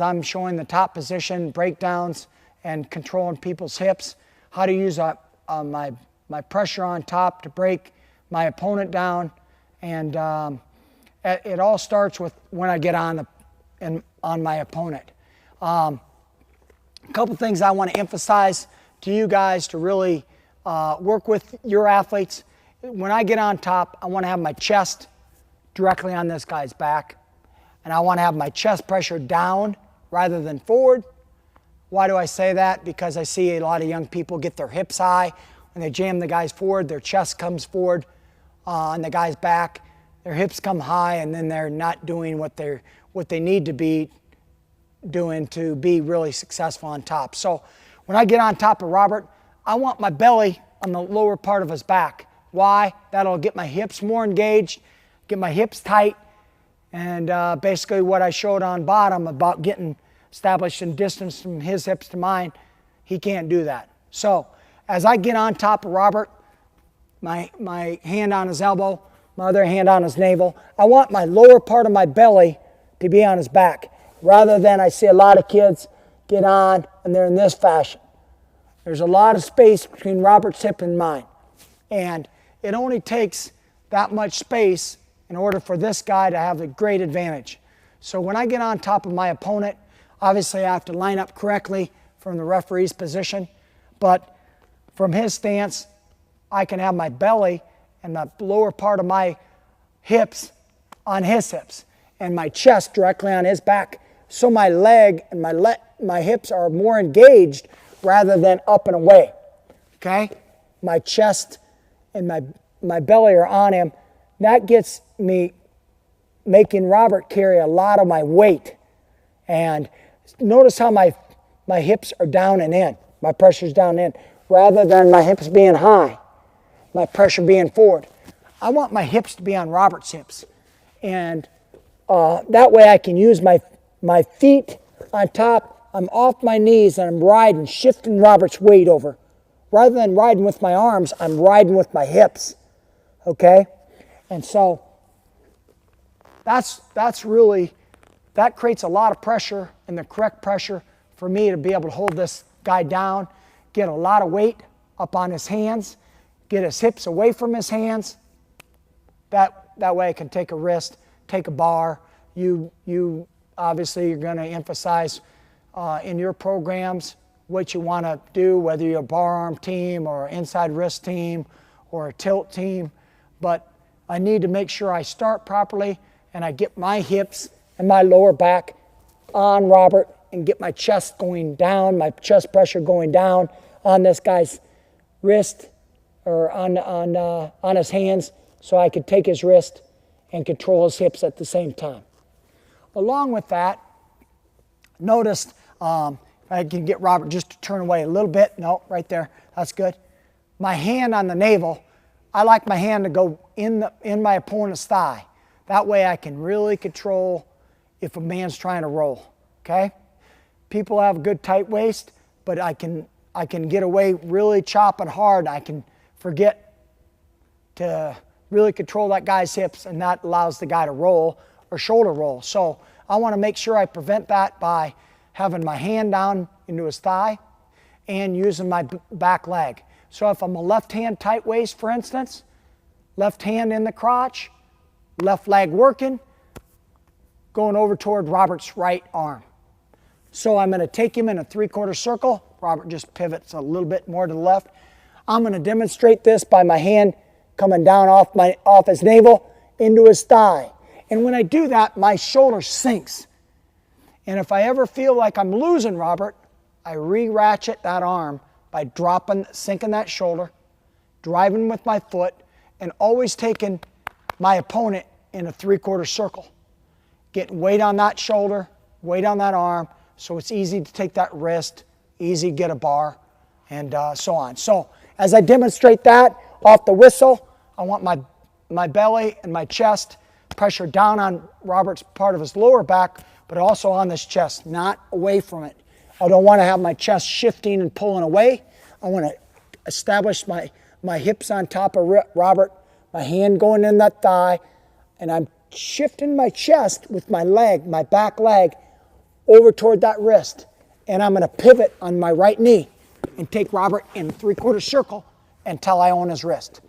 I'm showing the top position, breakdowns, and controlling people's hips, how to use my pressure on top to break my opponent down. And it all starts with when I get on my opponent. A couple things I want to emphasize to you guys to really work with your athletes. When I get on top, I want to have my chest directly on this guy's back. And I want to have my chest pressure down rather than forward. Why do I say that? Because I see a lot of young people get their hips high. When they jam the guys forward, their chest comes forward on the guy's back. Their hips come high, and then they're not doing what they need to be doing to be really successful on top. So when I get on top of Robert, I want my belly on the lower part of his back. Why? That'll get my hips more engaged, get my hips tight, and basically what I showed on bottom about getting established in distance from his hips to mine, he can't do that. So as I get on top of Robert, my hand on his elbow, my other hand on his navel, I want my lower part of my belly to be on his back, rather than I see a lot of kids get on and they're in this fashion. There's a lot of space between Robert's hip and mine, and it only takes that much space in order for this guy to have a great advantage. So when I get on top of my opponent, obviously I have to line up correctly from the referee's position, but from his stance, I can have my belly and the lower part of my hips on his hips and my chest directly on his back. So my leg and my hips are more engaged rather than up and away, okay? My chest and my belly are on him. That gets me making Robert carry a lot of my weight. And notice how my hips are down and in. My pressure's down and in. Rather than my hips being high, my pressure being forward. I want my hips to be on Robert's hips. And that way I can use my feet on top. I'm off my knees and I'm riding, shifting Robert's weight over. Rather than riding with my arms, I'm riding with my hips. Okay? And so that creates a lot of pressure, and the correct pressure for me to be able to hold this guy down, get a lot of weight up on his hands, get his hips away from his hands. That way I can take a wrist, take a bar. You obviously you're going to emphasize in your programs what you want to do, whether you're a bar arm team or an inside wrist team or a tilt team. But I need to make sure I start properly and I get my hips and my lower back on Robert and get my chest going down, my chest pressure going down on this guy's wrist or on his hands, so I could take his wrist and control his hips at the same time. Along with that, notice I can get Robert just to turn away a little bit. No, right there. That's good. My hand on the navel, I like my hand to go in my opponent's thigh. That way I can really control if a man's trying to roll, okay? People have a good tight waist, but I can get away really chopping hard. I can forget to really control that guy's hips, and that allows the guy to roll or shoulder roll. So I want to make sure I prevent that by having my hand down into his thigh and using my back leg. So if I'm a left hand tight waist, for instance, left hand in the crotch, left leg working, going over toward Robert's right arm. So I'm going to take him in a 3/4 circle. Robert just pivots a little bit more to the left. I'm going to demonstrate this by my hand coming down off his navel into his thigh. And when I do that, my shoulder sinks. And if I ever feel like I'm losing Robert, I re-ratchet that arm by sinking that shoulder, driving with my foot, and always taking my opponent in a 3/4 circle. Getting weight on that shoulder, weight on that arm, so it's easy to take that wrist, easy to get a bar, and so on. So as I demonstrate that off the whistle, I want my belly and my chest pressure down on Robert's part of his lower back, but also on this chest, not away from it. I don't want to have my chest shifting and pulling away. I want to establish my hips on top of Robert, my hand going in that thigh, and I'm shifting my chest with my leg, my back leg, over toward that wrist. And I'm going to pivot on my right knee and take Robert in a 3/4 circle until I own his wrist.